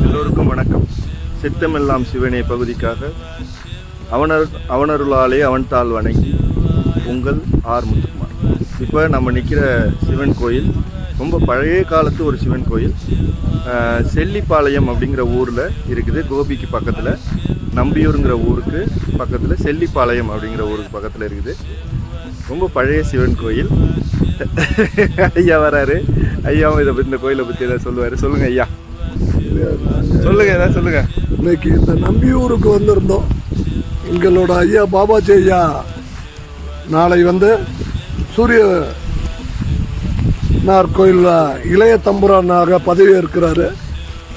எல்லோருக்கும் வணக்கம். சித்தமெல்லாம் சிவனே பகுதிக்காக அவனருளாலே அவன் தாள் வணங்கி உங்கள் ஆர் முத்துக்குமார். இப்போ நம்ம நிற்கிற சிவன் கோயில் ரொம்ப பழைய காலத்து ஒரு சிவன் கோயில். செல்லிப்பாளையம் அப்படிங்கிற ஊரில் இருக்குது. கோபிக்கு பக்கத்தில் நம்பியூருங்கிற ஊருக்கு பக்கத்தில் செல்லிப்பாளையம் அப்படிங்கிற ஊருக்கு பக்கத்தில் இருக்குது. ரொம்ப பழைய சிவன் கோயில். ஐயா வராரு. ஐயாவும் இந்த கோயிலை பற்றி எதாவது சொல்லுவார். சொல்லுங்கள் ஐயா, சொல்லுங்கள், எதாவது சொல்லுங்கள். இன்னைக்கு இந்த நம்பியூருக்கு வந்திருந்தோம். எங்களோட ஐயா பாபாஜி ஐயா நாளை சூரிய கோயிலில் இளைய தம்புரானாக பதவி ஏற்கிறாரு.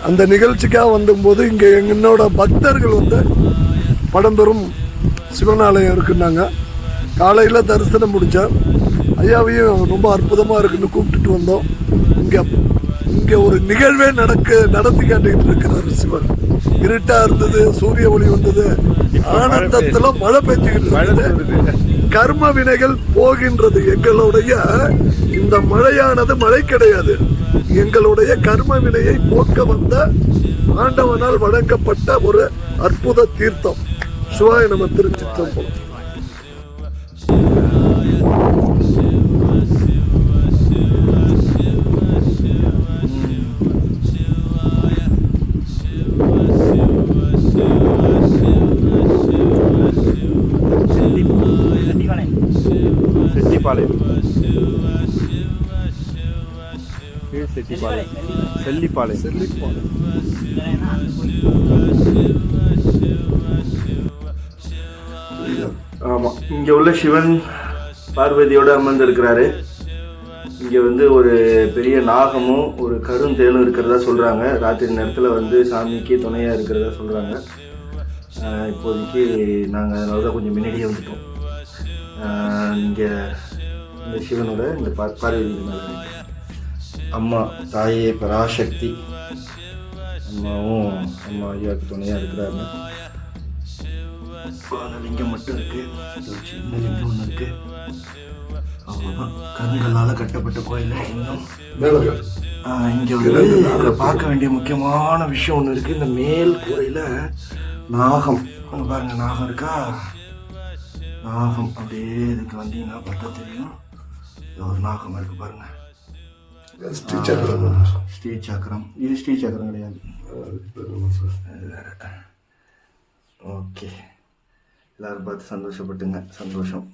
அந்த நிகழ்ச்சிக்காக வந்தபோது இங்கே என்னோட பக்தர்கள் படம்பெரும் சிவனாலயம் இருக்குன்னாங்க. காலையில் தரிசனம் முடித்தேன். ஐயாவையும் ரொம்ப அற்புதமாக இருக்குன்னு கூப்பிட்டுட்டு வந்தோம். இங்கே ஒரு நிகழ்வே நடத்தி காட்டிக்கிட்டு இருக்கிறாரு சிவன். இருட்டாக இருந்தது, சூரிய ஒளி வந்தது, ஆனந்தத்தில் மழை பெஞ்சுக்கிட்டு கர்ம வினைகள் போகின்றது. எங்களுடைய இந்த மழையானது மழை கிடையாது, எங்களுடைய கர்ம வினையை போக்க வந்த ஆண்டவனால் வழங்கப்பட்ட ஒரு அற்புத தீர்த்தம். சிவாய நம. திருச்சிற்றம்பலம். செல்லிப்பாளையம். ஆமா, இங்க உள்ள சிவன் பார்வதியோட அமர்ந்திருக்கிறாரு. இங்க ஒரு பெரிய நாகமும் ஒரு கருந்தேலும் இருக்கிறதா சொல்றாங்க. ராத்திரி நேரத்துல சாமிக்கு துணையா இருக்கிறதா சொல்றாங்க. இப்போதைக்கு நாங்க அதனாலதான் கொஞ்சம் முன்னாடியே வந்துட்டோம். இங்க இந்த சிவனோட இந்த பார்வதி அம்மா தாயே பராசக்தி அம்மாவும் அம்மா ஐயாவுக்கு துணையாக இருக்கிறாருங்க. லிங்கம் மட்டும் இருக்கு, சின்ன லிங்கம் ஒன்று இருக்கு. அவ்வளோதான். கருங்கல்லால் கட்டப்பட்ட கோயில். இன்னும் இங்கே பார்க்க வேண்டிய முக்கியமான விஷயம் ஒன்று இருக்கு. இந்த மேல் கூரையில் நாகம், அங்கே பாருங்க, நாகம் இருக்கா? நாகம் அப்படியே இதுக்கு வந்தீங்கன்னா பார்த்தா தெரியும். ஒரு நாகம் இருக்கு பாருங்க. ஸ்ரீ சக்கரம். இது ஸ்ரீ சக்கரம் கிடையாது. ஓகே, எல்லாரும் பார்த்து சந்தோஷப்பட்டுங்க. சந்தோஷம்.